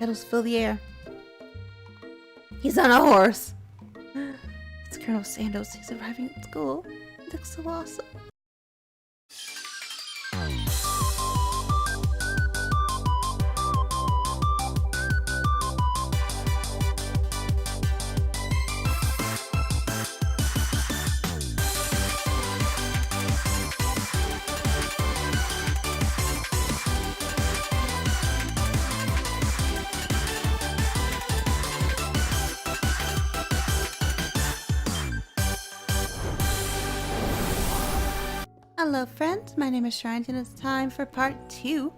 Petals fill the air. He's on a horse. It's Colonel Sanders. He's arriving at school. He looks so awesome. Hello friends, my name is Shrine and it's time for part 2.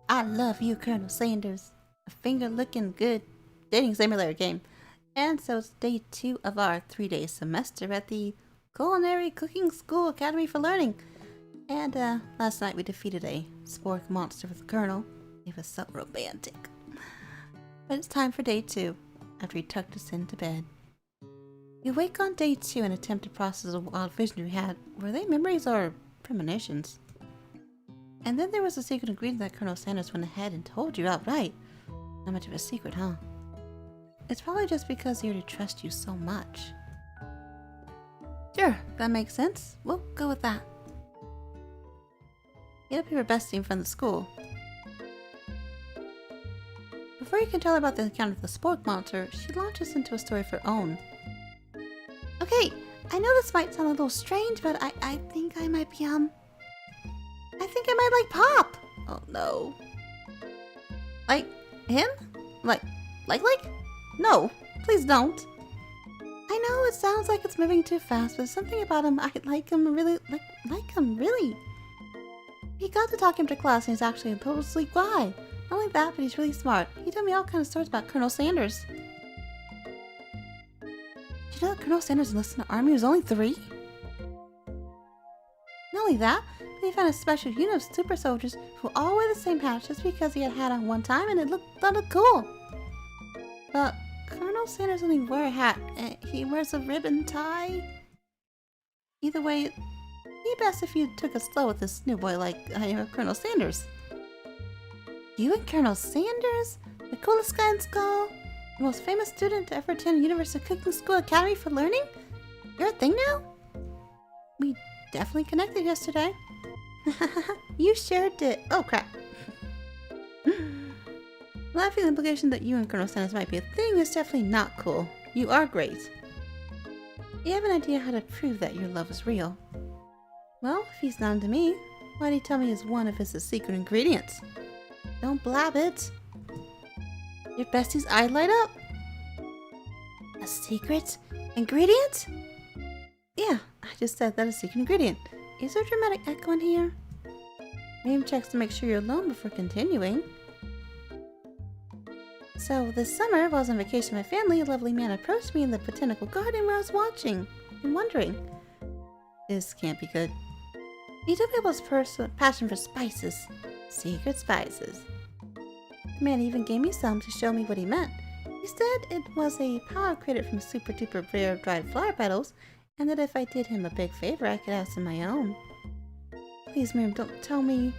I Love You, Colonel Sanders. A finger looking good dating simulator game. And so it's day 2 of our 3-day semester at the Culinary Cooking School Academy for Learning. And last night we defeated a spork monster with the Colonel. It was so romantic. But it's time for day 2, after he tucked us into bed. We wake on day 2 and attempt to process a wild vision we had. Were they memories or premonitions? And then there was a secret ingredient that Colonel Sanders went ahead and told you outright. Not much of a secret, huh? It's probably just because he already trusts you so much. Sure, that makes sense. We'll go with that. Get up your bestie in front of the school. Before you can tell her about the encounter with the spork monster, she launches into a story of her own. Okay, I know this might sound a little strange, but I think I might be, I think I might like Pop! Oh no. Like him? Like? No, please don't. I know it sounds like it's moving too fast, but something about him, I like him really, like him, really. He got to talk him to class and he's actually a total sweet guy. Not only that, but he's really smart. He told me all kinds of stories about Colonel Sanders. Did you know that Colonel Sanders enlisted in the army was only 3? Not only that, but he found a special unit of super soldiers who all wear the same hat just because he had had on one time and it looked cool. But Colonel Sanders doesn't wear a hat. He wears a ribbon tie. Either way, it'd be best if you took it slow with this new boy like Colonel Sanders. You and Colonel Sanders? The coolest guy in school? The most famous student to ever attend Universal Cooking School Academy for Learning? You're a thing now? We definitely connected yesterday. You sure did. Oh crap. Laughing at the implication that you and Colonel Sanders might be a thing is definitely not cool. You are great. You have an idea how to prove that your love is real. Well, if he's not into me, why'd he tell me it's one of his secret ingredients? Don't blab it. Your bestie's eyes light up. A secret ingredient? Yeah, I just said that a secret ingredient. Is there a dramatic echo in here? Name checks to make sure you're alone before continuing. So, this summer, while I was on vacation with my family, a lovely man approached me in the botanical garden where I was watching and wondering. This can't be good. He told me about his passion for spices. Secret spices. The man even gave me some to show me what he meant. He said it was a powder created from super duper rare dried flower petals, and that if I did him a big favor, I could have some of my own. Please, Miriam, don't tell me.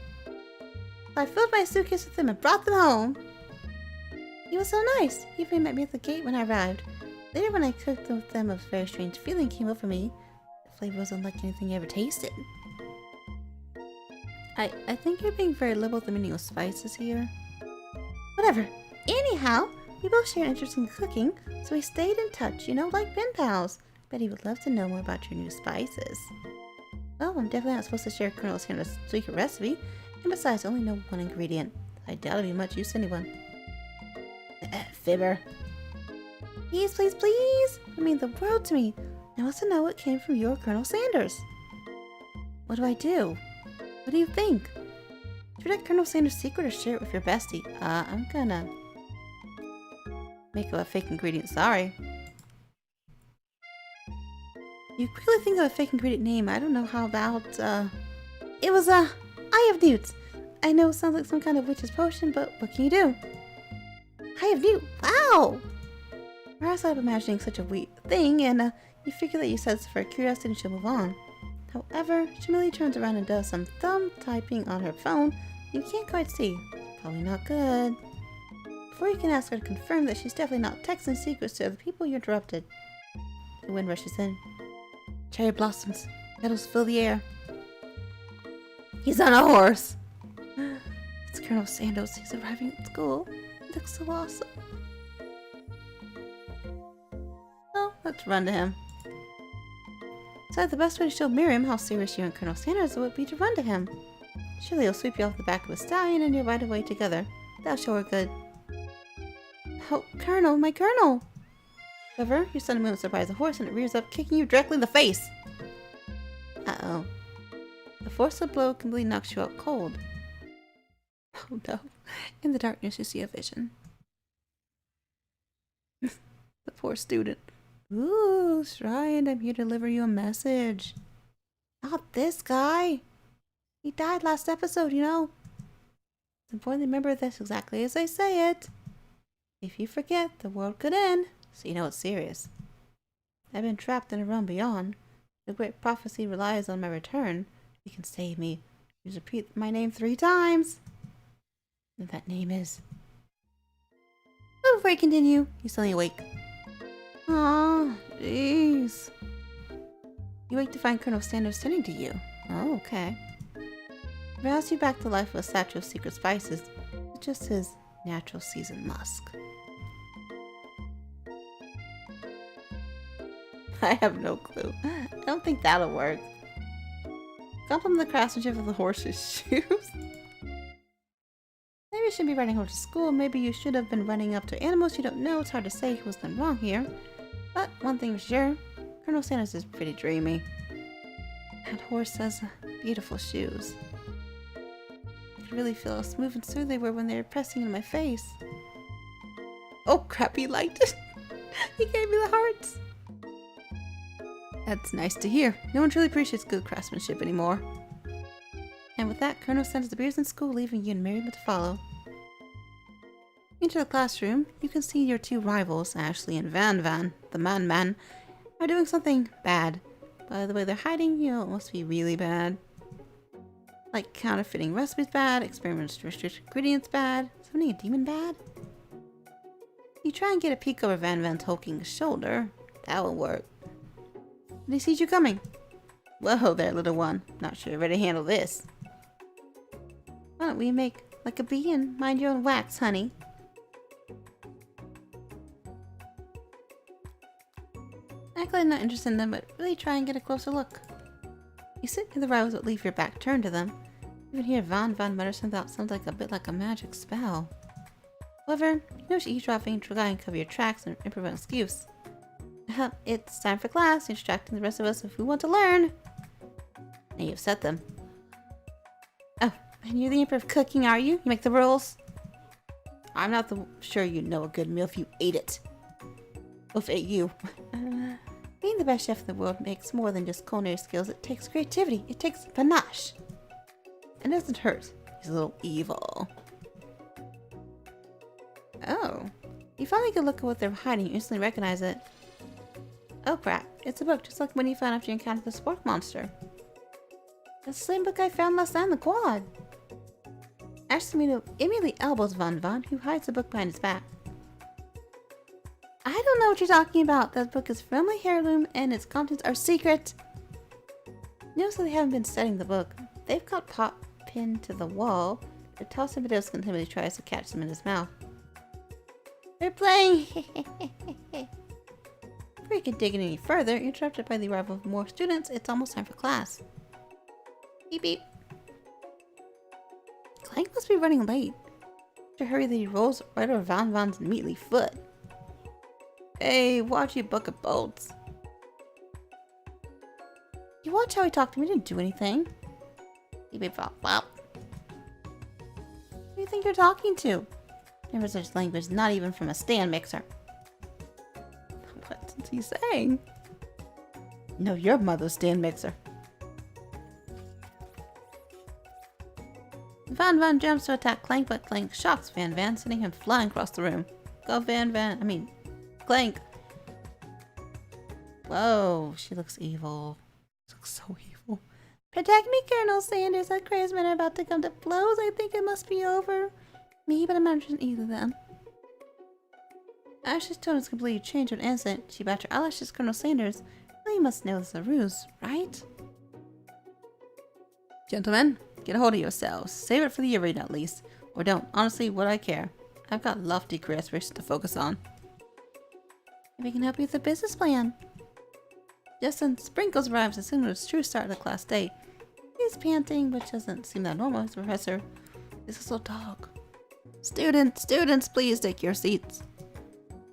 I filled my suitcase with them and brought them home. He was so nice. He even met me at the gate when I arrived. Later, when I cooked with them, a very strange feeling came over me. The flavor wasn't like anything I ever tasted. I think you're being very liberal with the meaning of spices here. Whatever. Anyhow, we both share an interest in cooking, so we stayed in touch, like pen pals. Bet he would love to know more about your new spices. Well, I'm definitely not supposed to share Colonel Sanders' secret recipe, and besides, I only know one ingredient. I doubt it'd be much use to anyone. Fibber. Please, please, please! It means the world to me. I want to know what came from your Colonel Sanders. What do I do? What do you think? Protect Colonel Sanders' secret or share it with your bestie? I'm gonna make up a fake ingredient, sorry. You quickly think of a fake ingredient name. I don't know how about, it was, Eye of Newts. I know it sounds like some kind of witch's potion, but what can you do? Eye of Newt, wow! Perhaps I'm imagining such a weird thing, and, you figure that you said it's for curiosity and she'll move on. However, she merely turns around and does some thumb typing on her phone you can't quite see. It's probably not good. before you can ask her to confirm that she's definitely not texting secrets to other people, you interrupted. The wind rushes in. Cherry blossoms. Petals fill the air. He's on a horse! It's Colonel Sandoz. He's arriving at school. He looks so awesome. Oh, let's run to him. So the best way to show Miriam how serious you and Colonel Sanders would be to run to him. Surely he'll sweep you off the back of a stallion and you'll ride away together. That'll show her good. Oh, Colonel, my Colonel! However, your sudden movement surprises the horse and it rears up, kicking you directly in the face. Uh-oh. The force of the blow completely knocks you out cold. Oh no. In the darkness you see a vision. The poor student. Ooh, Shrine, I'm here to deliver you a message. Not this guy. He died last episode, you know. It's important to remember this exactly as I say it. If you forget, the world could end, so you know it's serious. I've been trapped in a realm beyond. The great prophecy relies on my return. You can save me. Just repeat my name 3 times. And that name is... But before you continue, you suddenly awake. Aw, jeez. You wake to find Colonel Sanders tending to you. Oh, okay. He roused you back to life with a statue of secret spices, with just his natural seasoned musk. I have no clue. I don't think that'll work. Compliment the craftsmanship of the horse's shoes. Maybe you shouldn't be riding horse to school. Maybe you should have been running up to animals you don't know. It's hard to say who's done wrong here. But one thing for sure, Colonel Sanders is pretty dreamy. That horse has beautiful shoes. I could really feel how smooth and smooth they were when they were pressing into my face. Oh crap, he liked it. He gave me the hearts. That's nice to hear. No one truly appreciates good craftsmanship anymore. And with that, Colonel Sanders appears in school, leaving you and Miriam to follow. Into the classroom, you can see your 2 rivals, Ashley and Van, the man, are doing something bad. By the way they're hiding, you know it must be really bad. Like counterfeiting recipes bad, experimenting with restricted ingredients bad, summoning a demon bad. You try and get a peek over Van's hulking shoulder. That won't work. But he sees you coming. Whoa there, little one. Not sure you're ready to handle this. Why don't we make like a bee and mind your own wax, honey? Act like not interested in them, but really try and get a closer look. You sit near the rivals but leave your back turned to them. You even hear Van mutter something that sounds like a bit like a magic spell. However, you know she's eavesdropping, try and cover your tracks and improvise an excuse. It's time for class. You're distracting the rest of us if we want to learn. And you upset them. Oh, and you're the emperor of cooking, are you? You make the rules? I'm not sure you know a good meal if you ate it. If ate you. Being the best chef in the world makes more than just culinary skills. It takes creativity. It takes panache. And it doesn't hurt. He's a little evil. Oh. You finally get a look at what they're hiding. You instantly recognize it. Oh crap. It's a book, just like when you found after you encountered the spork monster. That's the same book I found last night in the quad. Ashley immediately elbows Van, who hides the book behind his back. I don't know what you're talking about. That book is from my heirloom and its contents are secret. Notice that they haven't been studying the book. They've got Pop pinned to the wall. They're tossing videos continually tries to catch them in his mouth. They're playing. Before you can dig in any further, you're interrupted by the arrival of more students. It's almost time for class. Beep beep. Clank must be running late. To hurry that he rolls right over Van's meaty foot. Hey, watch you bucket bolts. You watch how he talked to me. He didn't do anything. Beep beep bop bop. Who do you think you're talking to? Never such language, not even from a stand mixer. What's he saying? No, your mother's stand mixer. Van jumps to attack Clank, but Clank shocks Van, sending him flying across the room. Go Clank. Whoa, she looks evil. She looks so evil. Protect me, Colonel Sanders. That crazy men are about to come to blows. I think it must be over. Me, but I'm not interested in either of them. Ash's tone is completely changed when innocent. She batted her eyelashes, Colonel Sanders. Well, you must know this is a ruse, right? Gentlemen, get a hold of yourselves. Save it for the arena at least. Or don't. Honestly, what I care. I've got lofty career aspirations to focus on. If we can help you with the business plan. Just then, Sprinkles arrives as soon as it's true start of the class day. He's panting, which doesn't seem that normal. His professor is a little dog. Students, please take your seats.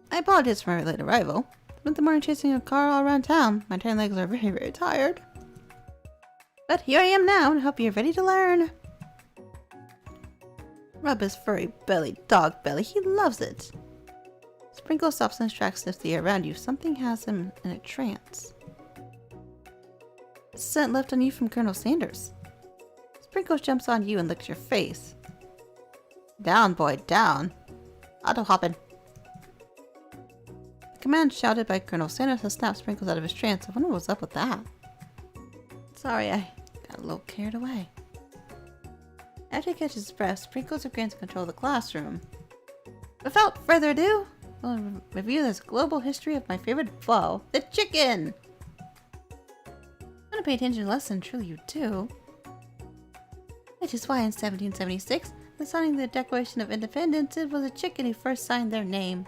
I apologize for my late arrival. Spent the morning chasing a car all around town. My tiny legs are very, very tired. But here I am now, and I hope you're ready to learn. Rub his furry belly, dog belly. He loves it. Sprinkle stops in his tracks, sniffs the air around you. Something has him in a trance. It's a scent left on you from Colonel Sanders. Sprinkles jumps on you and licks your face. Down, boy, down. Auto hopping. The command shouted by Colonel Sanders has snapped Sprinkles out of his trance. I wonder what's up with that. Sorry, I got a little carried away. After he catches his breath, Sprinkles regains control of the classroom. Without further ado, we'll review this global history of my favorite foe, the chicken! Want to pay attention to the lesson, truly you do. Which is why in 1776, when signing the Declaration of Independence, it was a chicken who first signed their name.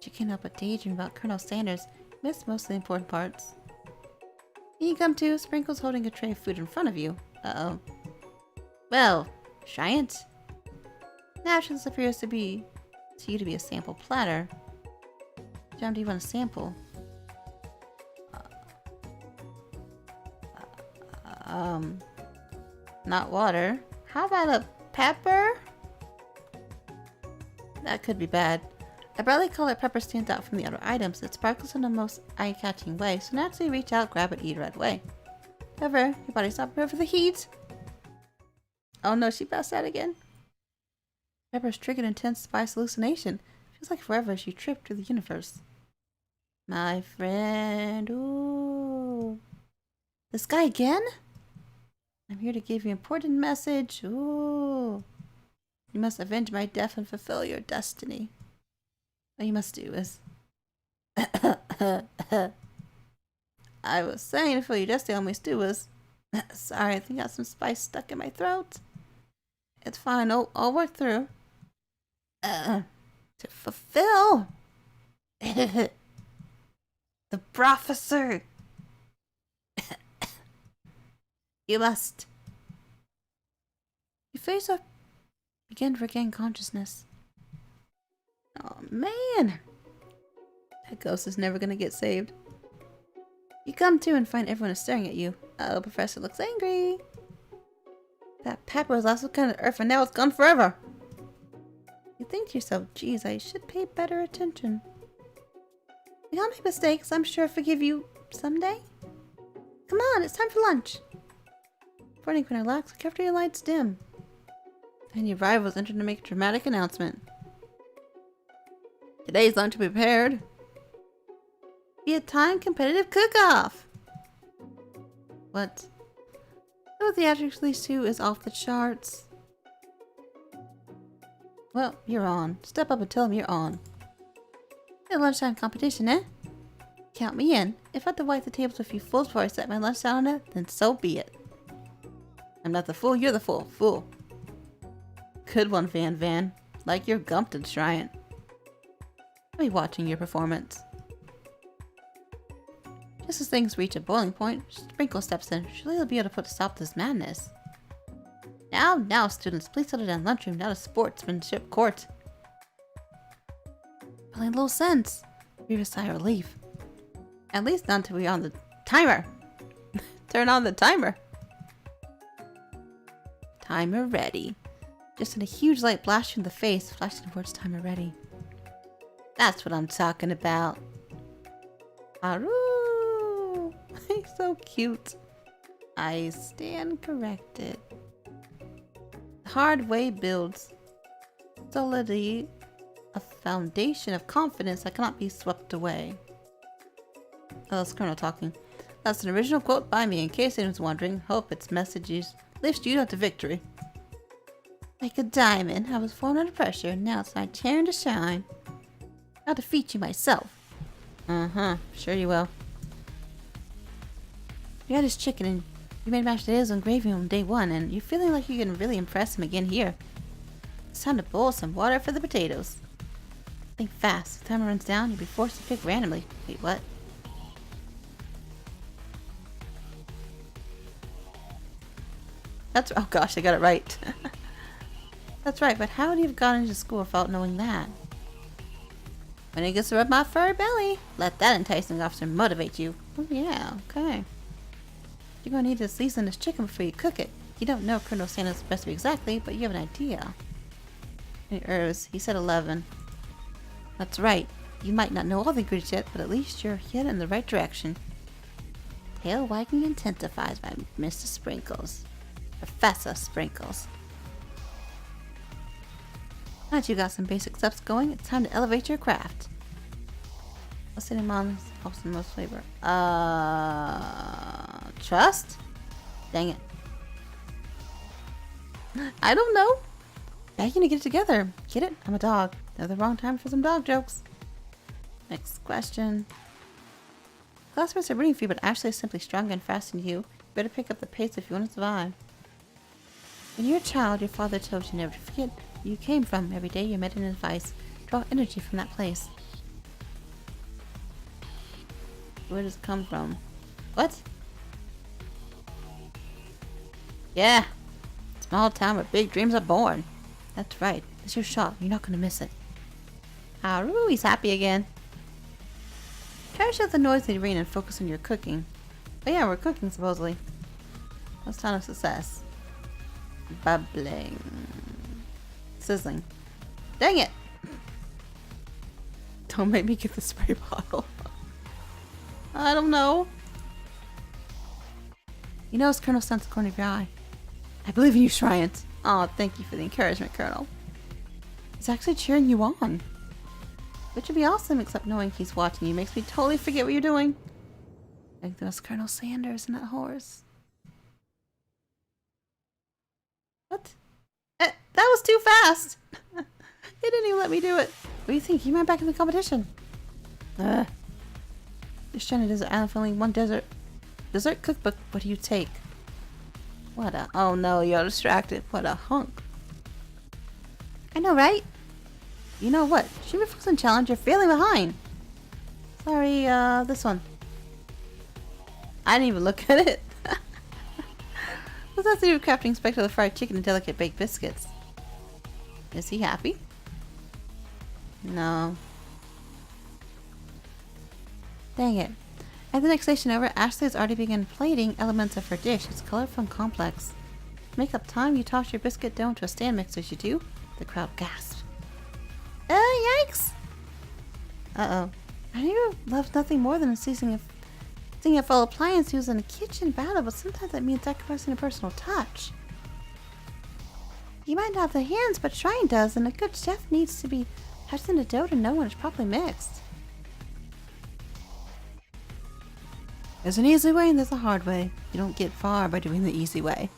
Chicken helped but daydream about Colonel Sanders, missed most of the important parts. Here you come to, Sprinkles holding a tray of food in front of you. Uh-oh. Well, Giant. Naturally, this appears to you to be a sample platter. John, do you want a sample? Not water. How about a pepper? That could be bad. A brightly colored pepper stands out from the other items. It sparkles in the most eye-catching way, so naturally reach out, grab it, eat it right away. However, your body's not prepared for the heat. Oh no, she passed out again. Pepper's triggered intense spice hallucination. Feels like forever as you trip through the universe. My friend, ooh. This guy again? I'm here to give you an important message. Ooh. You must avenge my death and fulfill your destiny. What you must do is... I was saying to fulfill your destiny, all I must do is... Sorry, I think I got some spice stuck in my throat. It's fine, I'll work through. To fulfill... the prophecy. You must. Your face up. Begin to regain consciousness. Oh man! That ghost is never gonna get saved. You come to and find everyone is staring at you. Oh, Professor looks angry. That pepper was also kind of earth and now it's gone forever. You think to yourself, geez, I should pay better attention. We all make mistakes. I'm sure I'll forgive you someday. Come on, it's time for lunch. Morning when I relax, cafeteria lights dim. And your rivals enter to make a dramatic announcement. Today's lunch will be prepared. Be a time competitive cook-off. What? Oh, the theatrics release 2 is off the charts. Well, you're on. Step up and tell them you're on. A lunchtime competition, eh? Count me in. If I have to wipe the tables with you fools before I set my lunch down on it, then so be it. I'm not the fool, you're the fool. Fool. Good one, Van. Like you're gumped and Giant. I'll be watching your performance. Just as things reach a boiling point, Sprinkle steps in. Surely he'll be able to put a stop to this madness. Now, students, please settle down lunchroom, not a sportsmanship court. Really little sense. Breathe a sigh of relief. At least not until we're on the timer. Turn on the timer. Timer ready. Just in a huge light blast you in the face, flashing the words timer ready. That's what I'm talking about. Haru! He's so cute. I stand corrected. The hard way builds solidity, a foundation of confidence that cannot be swept away. Oh, it's Colonel talking. That's an original quote by me, in case anyone's wondering. Hope its messages lift you up to victory. Like a diamond, I was formed under pressure, and now it's my turn to shine. I'll defeat you myself. Sure you will. You got his chicken and you made mashed potatoes and gravy on day 1, and you're feeling like you can really impress him again here. It's time to boil some water for the potatoes. Think fast. If the timer runs down, you'll be forced to pick randomly. Wait, what? Oh gosh, I got it right. That's right, but how would you have gone into school without knowing that? When it gets to rub my furry belly, let that enticing officer motivate you. Oh yeah, okay. You're gonna need to season this chicken before you cook it. You don't know Colonel Sanders' recipe exactly, but you have an idea. Any herbs? He said 11. That's right. You might not know all the ingredients yet, but at least you're headed in the right direction. Tail wagging intensifies by Mr. Sprinkles. Professor Sprinkles. Now that you got some basic steps going, it's time to elevate your craft. What's in mom's helps in most flavor? Trust? Dang it. I don't know. Begging to get it together. Get it? I'm a dog. They're the wrong time for some dog jokes. Next question. Classmates are rooting for you, but Ashley is simply stronger and faster than you. You better pick up the pace if you want to survive. When you were a child, your father told you never to forget where you came from. Every day you met an advice. Draw energy from that place. Where does it come from? What? Yeah. Small town where big dreams are born. That's right. It's your shot. You're not going to miss it. Haru, he's happy again. Try to shut the noise in the arena and focus on your cooking. Oh yeah, we're cooking supposedly. That's not a success. Bubbling. Sizzling. Dang it! Don't make me get the spray bottle. I don't know. You know it's Colonel Stunt's corner of your eye. I believe in you, Shryant. Oh, thank you for the encouragement, Colonel. He's actually cheering you on. Which would be awesome, except knowing he's watching you makes me totally forget what you're doing. I think that was Colonel Sanders and that horse. What? That was too fast! It didn't even let me do it. What do you think? You might back in the competition. This stranded desert island filling one dessert cookbook. What do you take? What a... Oh no, you're distracted. What a hunk. I know, right? You know what? Should we focus on challenge? You're failing behind. Sorry, this one. I didn't even look at it. What's that to do with crafting spectacular fried chicken and delicate baked biscuits? Is he happy? No. Dang it. At the next station over, Ashley has already begun plating elements of her dish. It's colorful and complex. To make up time, you toss your biscuit dough into a stand mixer as you do. The crowd gasps. Oh, yikes! Uh-oh. I knew love nothing more than seizing a full appliance used in a kitchen battle, but sometimes that means sacrificing a personal touch. You might not have the hands, but Shrine does, and a good chef needs to be touching the dough to know when it's properly mixed. There's an easy way and there's a hard way. You don't get far by doing the easy way.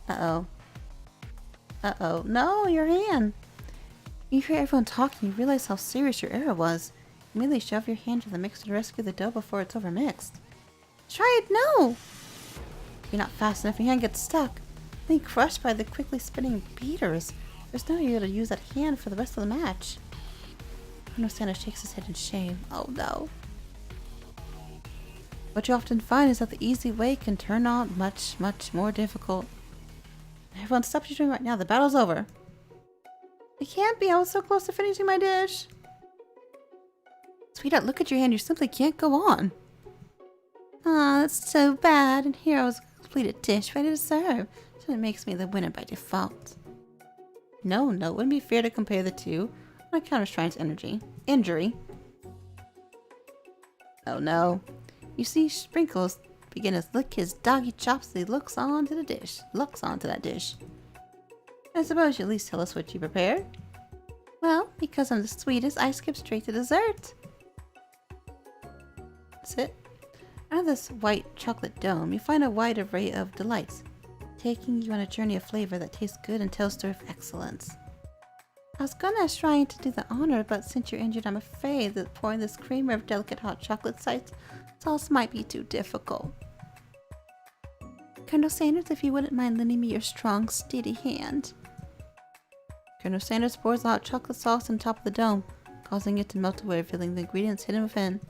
Uh-oh. Uh-oh. No, your hand! You hear everyone talking, you realize how serious your error was. You immediately shove your hand to the mixer to rescue the dough before it's overmixed. Try it, no! If you're not fast enough, your hand gets stuck. Then crushed by the quickly spinning beaters. There's no way to use that hand for the rest of the match. Colonel Sanders shakes his head in shame. Oh no. What you often find is that the easy way can turn out much, much more difficult. Everyone, stop what you're doing right now. The battle's over. It can't be. I was so close to finishing my dish. Sweetheart, look at your hand. You simply can't go on. Ah, that's so bad. And here I was a completed dish ready to serve. So it makes me the winner by default. No, it wouldn't be fair to compare the two on account of Shrine's injury. Oh no. You see, Sprinkles begin to lick his doggy chops as he looks onto that dish. I suppose you at least tell us what you prepared. Well, because I'm the sweetest, I skip straight to dessert. That's it. Out of this white chocolate dome, you find a wide array of delights, taking you on a journey of flavor that tastes good and tells story of excellence. I was gonna ask Ryan to do the honor, but since you're injured, I'm afraid that pouring this creamer of delicate hot chocolate sauce might be too difficult. Colonel Sanders, if you wouldn't mind lending me your strong, steady hand. Colonel Sanders pours the hot chocolate sauce on top of the dome, causing it to melt away, revealing the ingredients hidden within.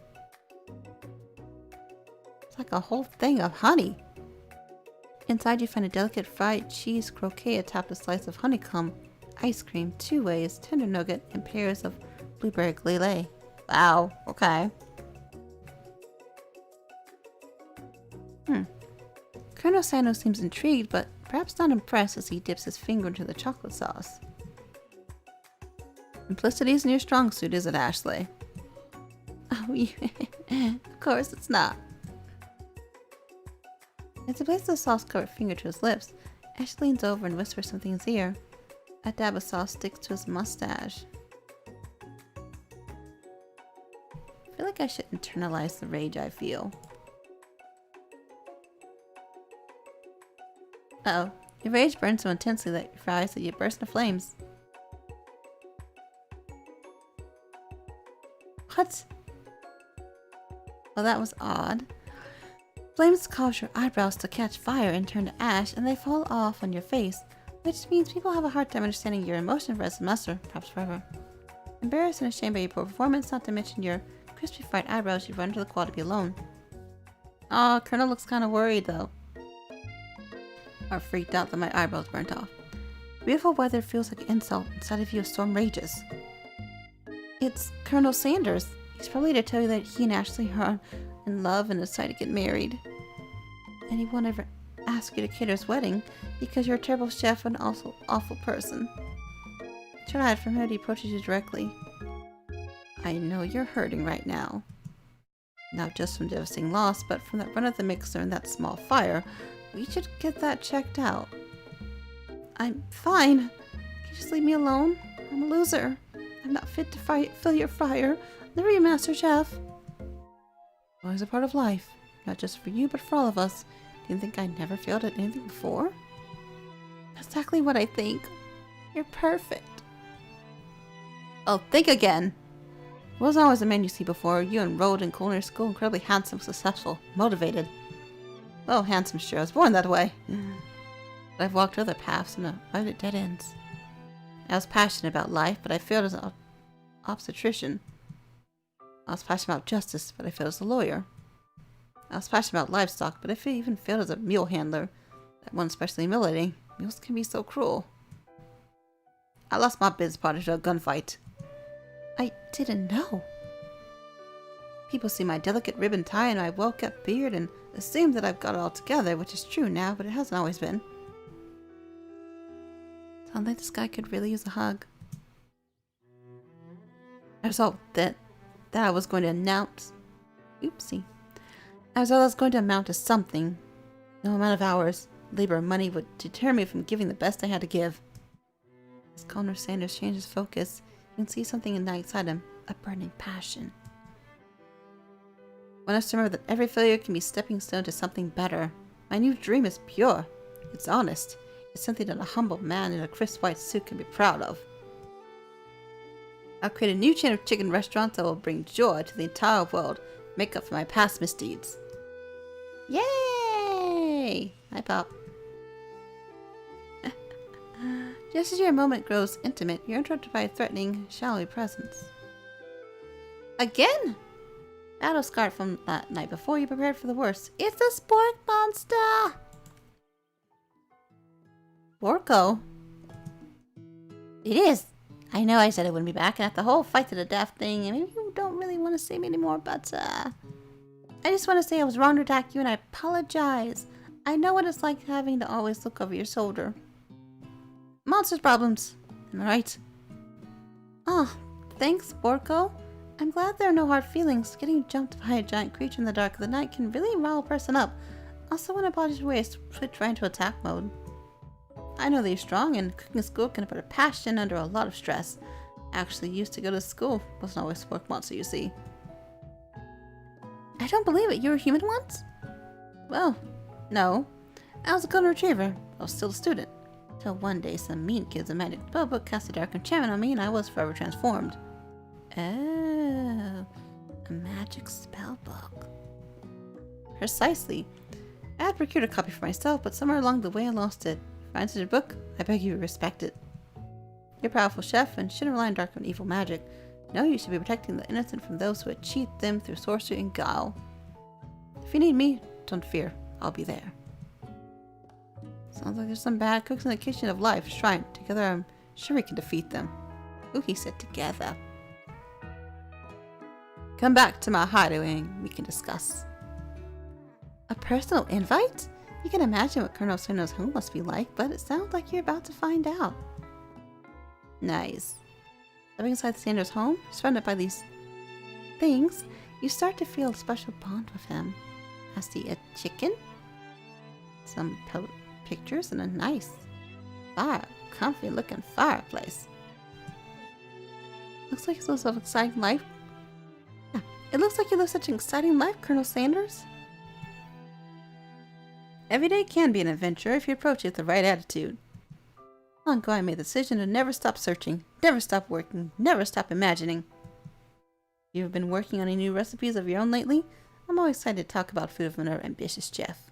It's like a whole thing of honey. Inside you find a delicate fried cheese croquette atop a slice of honeycomb, ice cream, 2 ways, tender nougat, and pairs of blueberry glacé. Wow, okay. Colonel Sanders seems intrigued, but perhaps not impressed as he dips his finger into the chocolate sauce. Simplicity isn't your strong suit, is it, Ashley? Oh, yeah. Of course it's not. As he places the sauce-covered finger to his lips, Ash leans over and whispers something in his ear. A dab of sauce sticks to his mustache. I feel like I should internalize the rage I feel. Uh-oh. Your rage burns so intensely that your eyes that you burst into flames. What? Well, that was odd. Flames cause your eyebrows to catch fire and turn to ash, and they fall off on your face, which means people have a hard time understanding your emotion for a semester, perhaps forever. Embarrassed and ashamed by your poor performance, not to mention your crispy fried eyebrows, you run to the quad to be alone. Aw, Colonel looks kind of worried though. Or freaked out that my eyebrows burnt off. Beautiful weather feels like insult. Inside of you a storm rages. It's Colonel Sanders. He's probably to tell you that he and Ashley are in love and decide to get married. And he won't ever ask you to cater his wedding because you're a terrible chef and also awful person. Try to hide from him. He approaches you directly. I know you're hurting right now. Not just from devastating loss, but from that run of the mixer and that small fire. We should get that checked out. I'm fine. Can you just leave me alone? I'm a loser. I'm not fit to fill your fire. Never your master chef. Always a part of life. Not just for you, but for all of us. Do you think I never failed at anything before? Exactly what I think. You're perfect. Oh, think again. I wasn't always the man you see before. You enrolled in culinary school, incredibly handsome, successful, motivated. Oh, handsome, sure. I was born that way. But I've walked other paths and arrived at dead ends. I was passionate about life, but I failed as an obstetrician. I was passionate about justice, but I failed as a lawyer. I was passionate about livestock, but I even failed as a mule handler. That one especially humiliating. Mules can be so cruel. I lost my business partner to a gunfight. I didn't know. People see my delicate ribbon tie and my well-kept beard and assume that I've got it all together, which is true now, but it hasn't always been. Sounds like this guy could really use a hug. I was all that I was going to announce. Oopsie. I was going to amount to something. No amount of hours, labor, or money would deter me from giving the best I had to give. As Colonel Sanders changes focus, you can see something inside him, a burning passion. I want us to remember that every failure can be a stepping stone to something better. My new dream is pure. It's honest. It's something that a humble man in a crisp white suit can be proud of. I'll create a new chain of chicken restaurants that will bring joy to the entire world, make up for my past misdeeds. Yay! Hi, Pop. Just as your moment grows intimate, you're interrupted by a threatening, shadowy presence. Again? Battle scarred from that night before, you prepared for the worst. It's a spork monster! Borko? It is. I know I said I wouldn't be back, and after the whole fight to the death thing, and maybe you don't really want to see me anymore, but I just want to say I was wrong to attack you, and I apologize. I know what it's like having to always look over your shoulder. Monsters problems. Am I right? Oh, thanks, Borko. I'm glad there are no hard feelings. Getting jumped by a giant creature in the dark of the night can really rile a person up. Also, when I apologize away, I switch right into attack mode. I know that you're strong, and cooking school can put a passion under a lot of stress. I actually used to go to school. Wasn't always a spork monster, you see. I don't believe it. You were human once? Well, no. I was a golden retriever. I was still a student. Till one day some mean kids in magic spellbook cast a dark enchantment on me and I was forever transformed. Oh, a magic spellbook. Precisely. I had procured a copy for myself, but somewhere along the way I lost it. If you find such a book, I beg you to respect it. You're a powerful chef and shouldn't rely on dark and evil magic. No, you should be protecting the innocent from those who would cheat them through sorcery and guile. If you need me, don't fear. I'll be there. Sounds like there's some bad cooks in the kitchen of life. Shrine. Together I'm sure we can defeat them. Ooh, he said together. Come back to my hideaway and we can discuss. A personal invite? You can imagine what Colonel Sono's home must be like, but it sounds like you're about to find out. Nice. Living inside Sanders' home, surrounded by these things, you start to feel a special bond with him. I see a chicken, some pictures, and a nice, comfy looking fireplace. Looks like he lives an exciting life. Yeah, it looks like you live such an exciting life, Colonel Sanders. Every day can be an adventure if you approach it with the right attitude. Long ago I made the decision to never stop searching, never stop working, never stop imagining. You've been working on any new recipes of your own lately? I'm always excited to talk about food with another ambitious chef.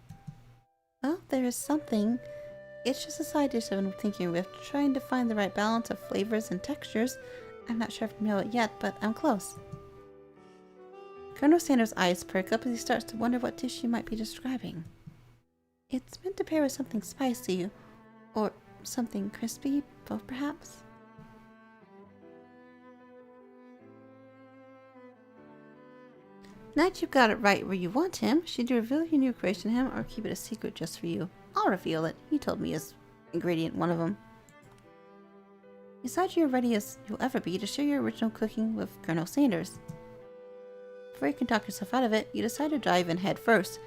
Well, there is something. It's just a side dish I've been thinking with, trying to find the right balance of flavors and textures. I'm not sure if you know it yet, but I'm close. Colonel Sanders' eyes perk up as he starts to wonder what dish you might be describing. It's meant to pair with something spicy, or something crispy, both perhaps. Now that you've got it right where you want him, should you reveal your new creation to him or keep it a secret just for you? I'll reveal it. He told me his ingredient, one of them. Besides, you're ready as you'll ever be to share your original cooking with Colonel Sanders. Before you can talk yourself out of it, you decide to dive in head first.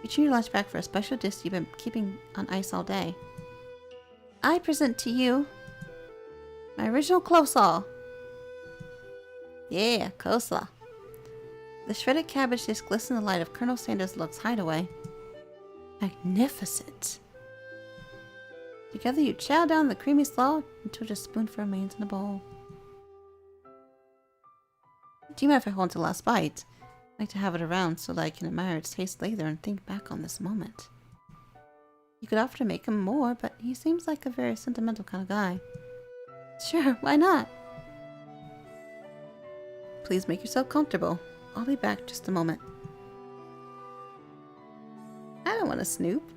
You turn your lunch back for a special dish you've been keeping on ice all day. I present to you my original coleslaw. Yeah, coleslaw. The shredded cabbage dish glistens in the light of Colonel Sanders' Luxe Hideaway. Magnificent. Together you chow down the creamy slaw until just a spoonful remains in the bowl. Do you mind if I hold on to the last bite? I like to have it around so that I can admire its taste later and think back on this moment. You could offer to make him more, but he seems like a very sentimental kind of guy. Sure, why not? Please make yourself comfortable. I'll be back just a moment. I don't want to snoop.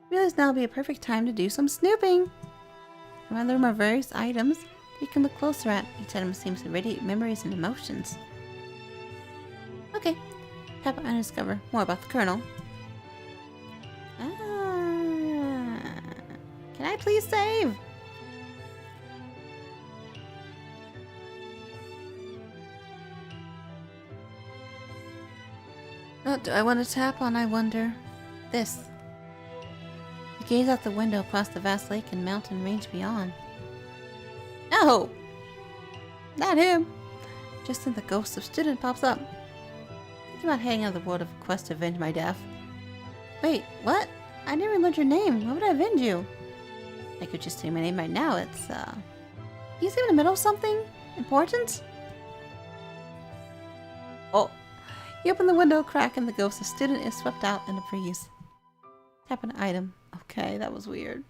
Realize now would be a perfect time to do some snooping. Around the room are various items you can look closer at. Each item seems to radiate memories and emotions. Okay, tap and discover more about the Colonel. Can I please save? What do I want to tap on, I wonder? This. You gaze out the window across the vast lake and mountain range beyond. No! Not him! Just then the ghost of student pops up. Thinking about heading out of the world of a quest to avenge my death. Wait, what? I never learned your name. Why would I avenge you? I could just say my name right now. It's, He's in the middle of something? Important? Oh. You open the window crack and the ghost of student is swept out in a breeze. Tap an item. Okay, that was weird.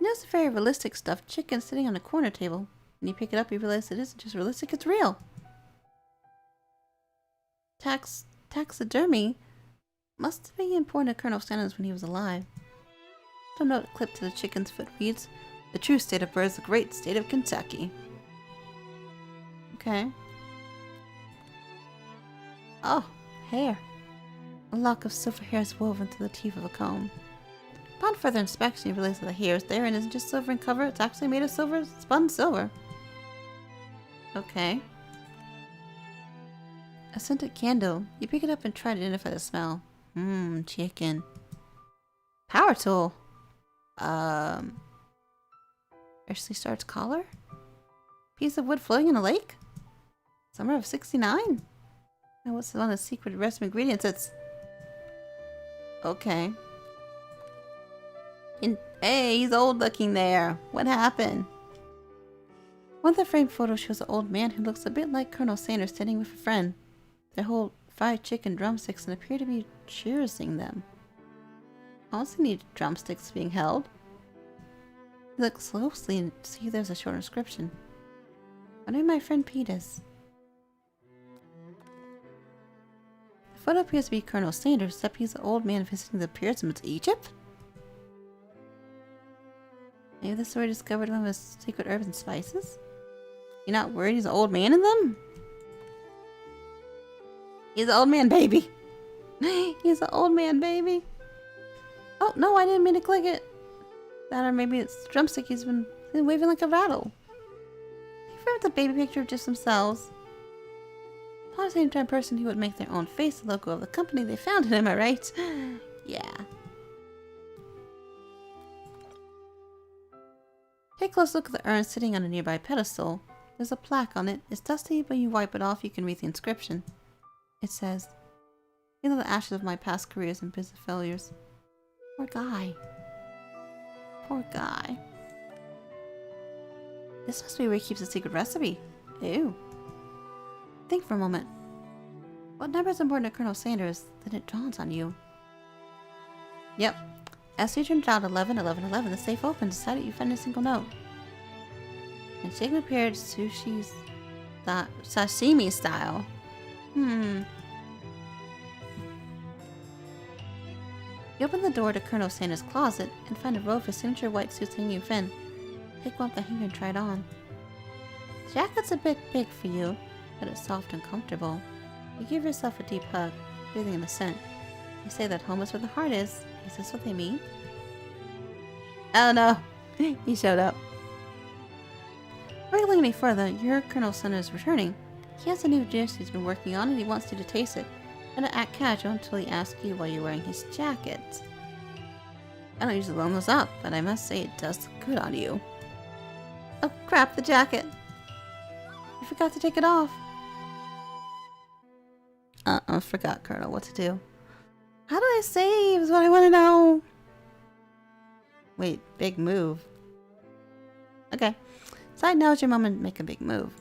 You notice a very realistic stuffed chicken sitting on a corner table. When you pick it up, you realize it isn't just realistic, it's real. Taxidermy must be important to Colonel Sanders when he was alive. Don't note a clip to the chicken's foot reads, "The true state of birds, the great state of Kentucky." Okay. Oh, hair. A lock of silver hair is woven through the teeth of a comb. Upon further inspection, you realize that the hair is there and isn't just silver in cover, it's actually made of silver, spun silver. Okay. A scented candle. You pick it up and try to identify the smell. Chicken. Power tool. Ashley Starr's collar? Piece of wood floating in a lake? Summer of '69? Now what's one of the secret recipe ingredients? It's... Okay. Hey, he's old looking there. What happened? One of the framed photos shows an old man who looks a bit like Colonel Sanders sitting with a friend. They hold fried chicken drumsticks and appear to be cherishing them. I also need drumsticks being held. You look closely and see there's a short inscription. I know my friend Pete is. The photo appears to be Colonel Sanders, except he's an old man visiting the pyramids of Egypt? Maybe this is where he discovered one of his secret herbs and spices? You're not worried he's an old man in them? He's an old man, baby. He's an old man, baby. Oh, no, I didn't mean to click it. That or maybe it's the drumstick he's been waving like a rattle. They framed the baby picture of just themselves. Upon the same time person who would make their own face the logo of the company they founded, am I right? Yeah. Take a close look at the urn sitting on a nearby pedestal. There's a plaque on it. It's dusty, but when you wipe it off, you can read the inscription. It says, "These are the ashes of my past careers and business failures." Poor guy. Poor guy. This must be where he keeps a secret recipe. Ew. Think for a moment. What number is important to Colonel Sanders? Then it dawns on you. Yep. As you turned out 11, 11, 11, the safe opened. Decided you found a single note. And shaken appeared sashimi style. You open the door to Colonel Sanders' closet and find a row of his signature white suits hanging thin. Pick one off the hanger and try it on. The jacket's a bit big for you, but it's soft and comfortable. You give yourself a deep hug, breathing in the scent. You say that home is where the heart is. Is this what they mean? Oh no! He showed up. Before you look any further, your Colonel Sanders is returning. He has a new dish he's been working on and he wants you to taste it. And to act casual until he asks you why you're wearing his jacket. I don't usually loan those up, but I must say it does look good on you. Oh crap, the jacket! You forgot to take it off. I forgot, Colonel, what to do. How do I save is what I want to know. Wait, big move. Okay. Decide now is your moment to make a big move.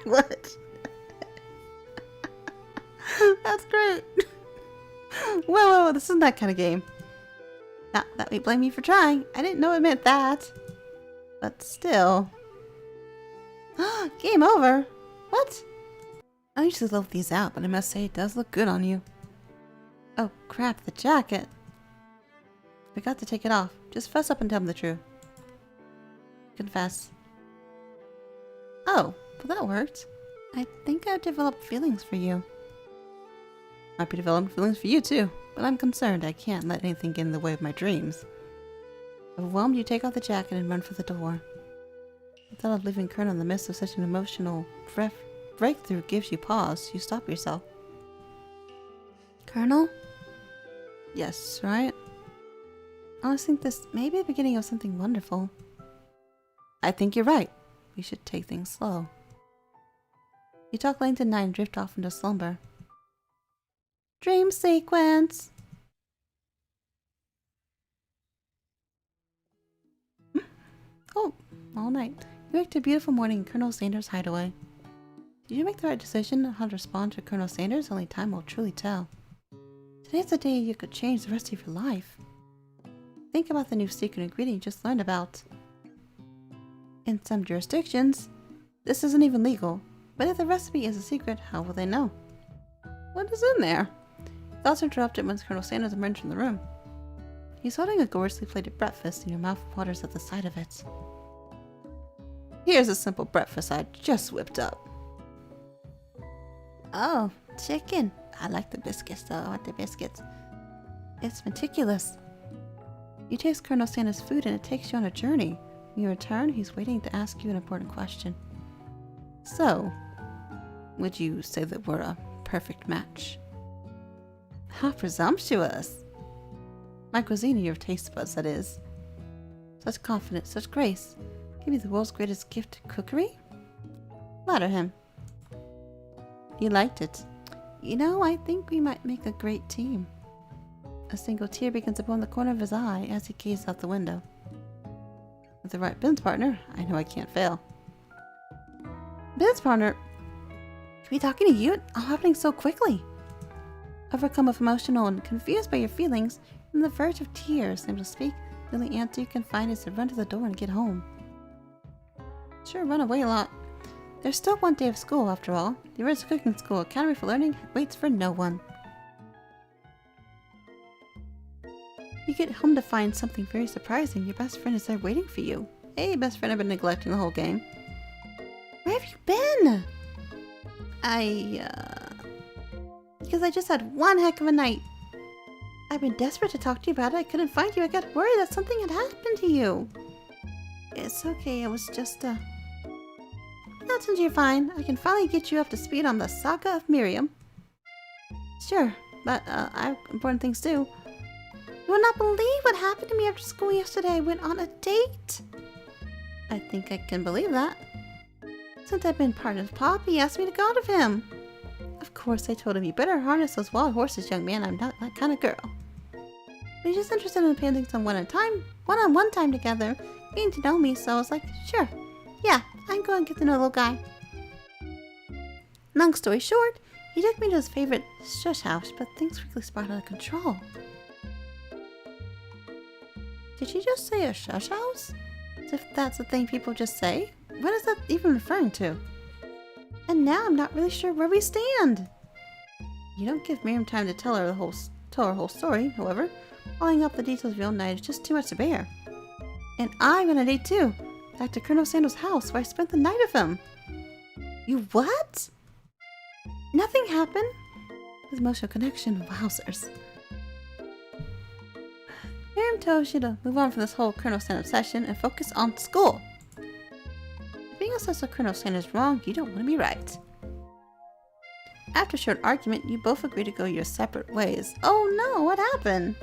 What? That's great. Whoa, this isn't that kind of game. Not that we blame you for trying. I didn't know it meant that. But still. Game over. What? I usually load these out, but I must say it does look good on you. Oh crap, the jacket. Forgot to take it off. Just fess up and tell me the truth. Confess. Oh, well that worked. I think I've developed feelings for you. Might be developing feelings for you too, but I'm concerned I can't let anything get in the way of my dreams. Overwhelmed, you take off the jacket and run for the door. The thought of leaving Colonel in the midst of such an emotional breakthrough gives you pause. You stop yourself. Colonel? Yes, right? I always think this may be the beginning of something wonderful. I think you're right. We should take things slow. You talk late at night and drift off into slumber. Dream sequence! Oh, all night. You wake to a beautiful morning in Colonel Sanders' hideaway. Did you make the right decision on how to respond to Colonel Sanders? Only time will truly tell. Today's the day you could change the rest of your life. Think about the new secret ingredient you just learned about. In some jurisdictions, this isn't even legal, but if the recipe is a secret, how will they know? What is in there? Thoughts interrupted when Colonel Sanders emerged from the room. He's holding a gorgeously plated breakfast and your mouth waters at the sight of it. Here's a simple breakfast I just whipped up. Oh, chicken. I like the biscuits though. I want the biscuits. It's meticulous. You taste Colonel Sanders' food and it takes you on a journey. When you return, he's waiting to ask you an important question. So, would you say that we're a perfect match? How presumptuous! My cuisine, your taste buds, that is. Such confidence, such grace. Give me the world's greatest gift, cookery? Flatter him. He liked it. You know, I think we might make a great team. A single tear begins upon the corner of his eye as he gazes out the window. With the right business partner, I know I can't fail. Business partner? To be talking to you, it's all happening so quickly. Overcome with emotional and confused by your feelings, on the verge of tears, able to speak, the only answer you can find is to run to the door and get home. Sure, run away a lot. There's still one day of school, after all. The original cooking school, Academy for Learning, waits for no one. You get home to find something very surprising. Your best friend is there waiting for you. Hey, best friend I've been neglecting the whole game. Where have you been? Because I just had one heck of a night. I've been desperate to talk to you about it. I couldn't find you. I got worried that something had happened to you. It's okay. I was just, Not since you're fine. I can finally get you up to speed on the saga of Miriam. Sure, but, I have important things too. You will not believe what happened to me after school yesterday. I went on a date. I think I can believe that. Since I've been part of Pop, he asked me to go out with him. Of course, I told him, you better harness those wild horses, young man. I'm not that kind of girl. But he's just interested in spending some one-on-one time together, getting to know me, so I was like, sure. Yeah, I can go and get to know the little guy. Long story short, he took me to his favorite shush house, but things quickly spiraled out of control. Did she just say a shush house? As if that's the thing people just say? What is that even referring to? And now I'm not really sure where we stand. You don't give Miriam time to tell her whole story, however. Following up the details of your own night is just too much to bear. And I went on a date too. Back to Colonel Sandals' house where I spent the night with him. You what? Nothing happened? His emotional connection, wowzers. Miriam tells you to move on from this whole Colonel Sanders obsession and focus on school. Being obsessed with Colonel Sanders wrong, you don't want to be right. After a short argument, you both agree to go your separate ways. Oh no, what happened?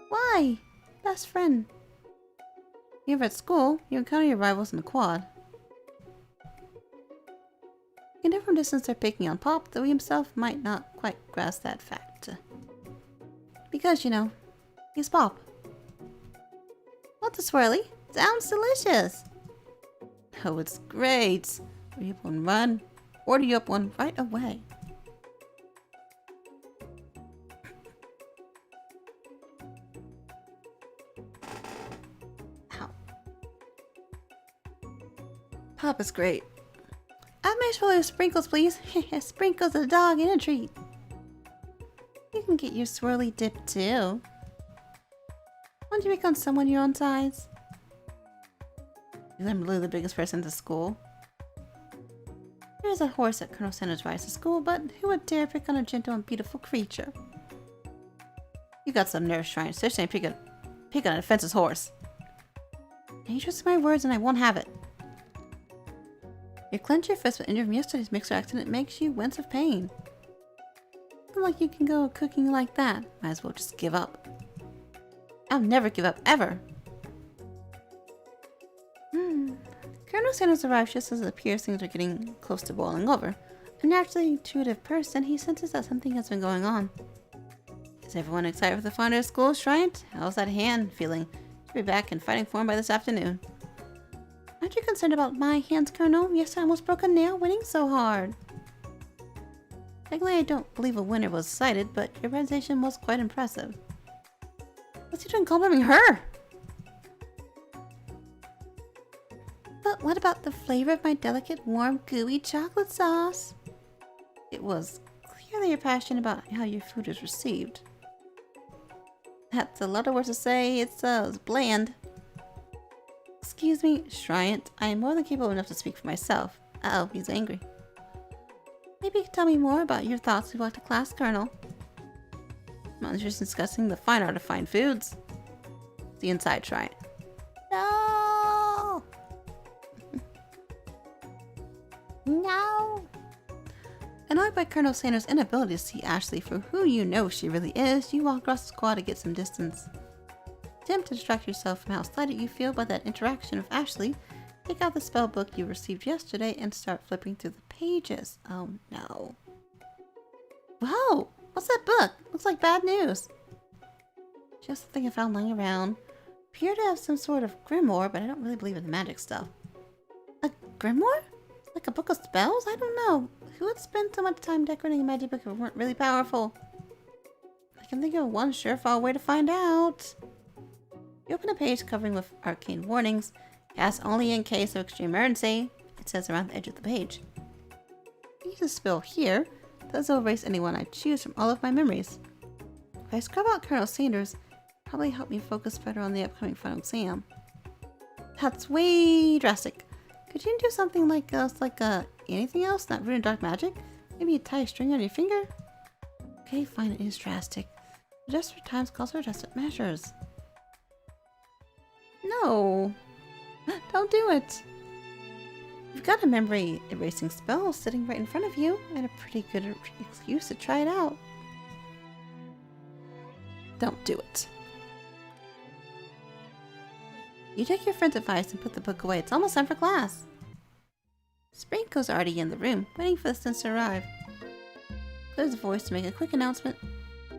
Why? Best friend. You're at school, you encounter your rivals in the quad. You can know from distance they're picking on Pop, though he himself might not quite grasp that fact. Because, you know, he's Pop. What's a swirly? Sounds delicious! Oh, it's great! Order you up one run. Order you up one right away. Ow. Pop is great. I've made full of sprinkles, please. Sprinkles a dog and a treat. You can get your swirly dip too. Won't you pick on someone your own size? I'm literally the biggest person in the school. There's a horse at Colonel Sanders' rides to school, but who would dare pick on a gentle and beautiful creature? You got some nerve, Shrine. Seriously, ain't pick on a fence's horse. Now you trust my words and I won't have it. You clench your fist with injury from yesterday's mixer accident makes you wince of pain. It's not like you can go cooking like that. Might as well just give up. I'll never give up, ever. Colonel Sanders arrives just as it appears things are getting close to boiling over. A naturally intuitive person, he senses that something has been going on. Is everyone excited for the founder of school, Shrine? How's that hand feeling? Should be back in fighting form by this afternoon. Aren't you concerned about my hands, Colonel? Yes, I almost broke a nail winning so hard. Technically, I don't believe a winner was cited, but your presentation was quite impressive. What's he doing complimenting her? But what about the flavor of my delicate, warm, gooey chocolate sauce? It was clearly your passion about how your food is received. That's a lot of words to say. It's bland. Excuse me, Shriant. I am more than capable enough to speak for myself. Uh-oh, he's angry. Maybe you could tell me more about your thoughts we walked to class, Colonel. I'm interested in discussing the fine art of fine foods. See you inside, Shriant. No! No! Annoyed by Colonel Sanders' inability to see Ashley for who you know she really is, you walk across the squad to get some distance. Attempt to distract yourself from how slighted you feel by that interaction with Ashley. Take out the spell book you received yesterday and start flipping through the pages. Oh no. Whoa! What's that book? Looks like bad news. Just something I found lying around. Appear to have some sort of grimoire, but I don't really believe in the magic stuff. A grimoire? Like a book of spells? I don't know. Who would spend so much time decorating a magic book if it weren't really powerful? I can think of one surefire way to find out. You open a page covering with arcane warnings. Cast only in case of extreme emergency. It says around the edge of the page. Use a spell here. Does erase anyone I choose from all of my memories. If I scrub out Colonel Sanders, probably help me focus better on the upcoming final exam. That's way drastic. Could you do something like anything else? Not ruin dark magic? Maybe tie a string on your finger? Okay, fine, it is drastic. Adjust for times calls for adjustment measures. No! Don't do it! You've got a memory erasing spell sitting right in front of you, and a pretty good excuse to try it out. Don't do it. You take your friend's advice and put the book away. It's almost time for class. Sprinkle's already in the room, waiting for the students to arrive. Clears the voice to make a quick announcement. I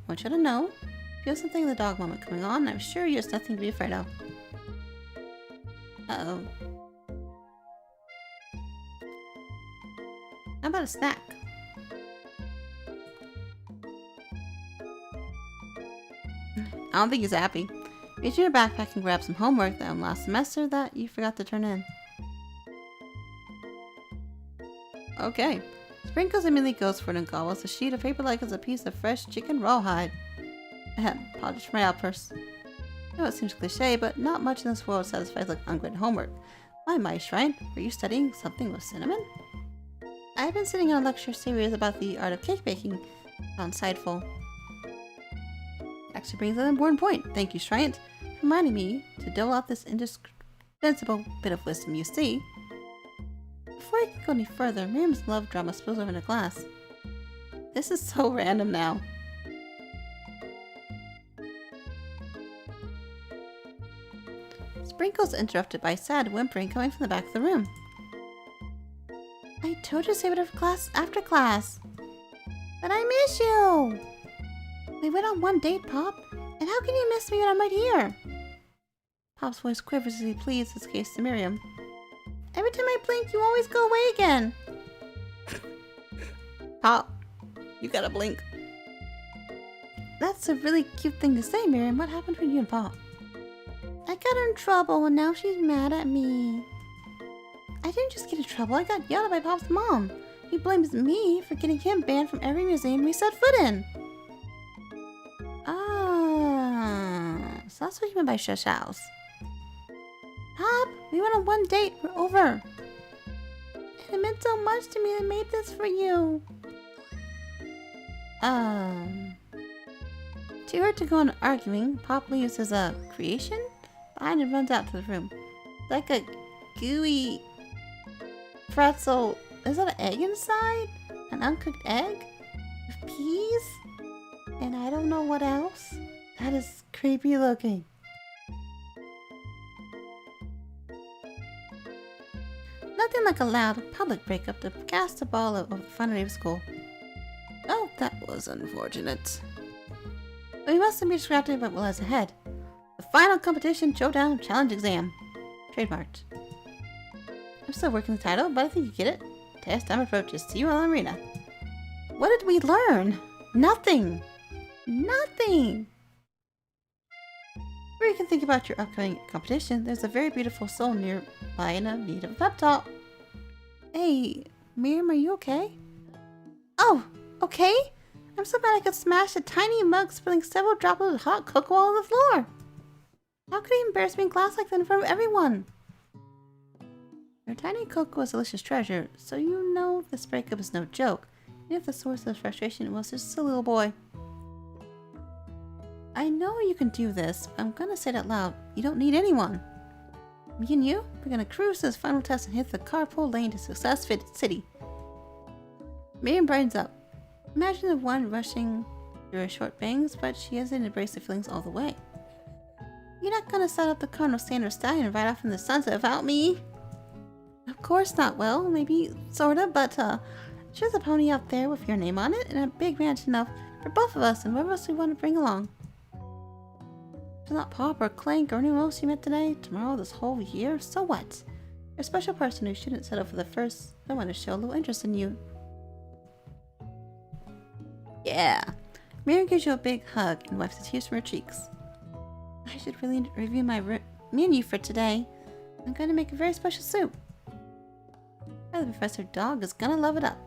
want you to know, if you have something in the dog moment coming on, I'm sure you have nothing to be afraid of. Uh-oh. How about a snack? I don't think he's happy. Reach in your backpack and grab some homework that from last semester that you forgot to turn in. Okay. Sprinkles immediately goes for it and gobbles a sheet of paper like it's a piece of fresh chicken rawhide. Apologies for my outburst. I know it seems cliche, but not much in this world satisfies like ungraded homework. Why, my shrine, were you studying something with cinnamon? I've been sitting on a lecture series about the art of cake baking. Found insightful. Actually brings up an important point. Thank you, Shriant, for reminding me to dole out this indispensable bit of wisdom, you see. Before I can go any further, Miriam's love drama spills over into class. This is so random now. Sprinkle's interrupted by sad whimpering coming from the back of the room. I told you to save it for class after class. But I miss you! We went on one date, Pop. And how can you miss me when I'm right here? Pop's voice quivers as he pleads his case to Miriam. Every time I blink, you always go away again. Pop, you gotta blink. That's a really cute thing to say, Miriam. What happened between you and Pop? I got her in trouble and now she's mad at me. I didn't just get in trouble, I got yelled at by Pop's mom. He blames me for getting him banned from every museum we set foot in. Ah, so that's what you meant by shush house. Pop, we went on one date, we're over. And it meant so much to me, I made this for you. Too hurt to go on arguing, Pop leaves his creation behind and runs out to the room. Like a gooey pretzel. Is that an egg inside? An uncooked egg? With peas? And I don't know what else. That is creepy looking. Nothing like a loud public breakup to cast a ball over the front of school. Oh, that was unfortunate. But we mustn't be distracted about what lies ahead. The final competition showdown challenge exam. Trademarked. I'm still working the title, but I think you get it. Test time approaches. See you on the arena. What did we learn? Nothing. Nothing. Before you can think about your upcoming competition, there's a very beautiful soul nearby in need of a pep talk. Hey, Miriam, are you okay? Oh, okay? I'm so bad I could smash a tiny mug, spilling several droplets of hot cocoa all on the floor. How could he embarrass me in class like that in front of everyone? Your tiny cocoa is a delicious treasure, so you know this breakup is no joke, even if the source of frustration was just a little boy. I know you can do this, but I'm gonna say it out loud. You don't need anyone. Me and you, we're gonna cruise to this final test and hit the carpool lane to Success City. Miriam brightens up. Imagine the one rushing through her short bangs, but she hasn't embraced the feelings all the way. You're not gonna set up the Colonel Sanders stallion and ride off in the sunset without me? Of course not. Well, maybe sorta, but She has a pony out there with your name on it and a big ranch enough for both of us and whoever else we want to bring along. If it's not Pop or Clank or anyone else you met today, tomorrow, this whole year, so what? You're a special person who shouldn't settle for the first. I want to show a little interest in you. Yeah. Miriam gives you a big hug and wipes the tears from her cheeks. I should really review my menu for today. I'm going to make a very special soup. The professor dog is gonna love it up.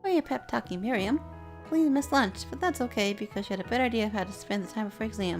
Well, you're pep talking Miriam. Clean missed lunch, but that's okay because you had a better idea of how to spend the time before exam.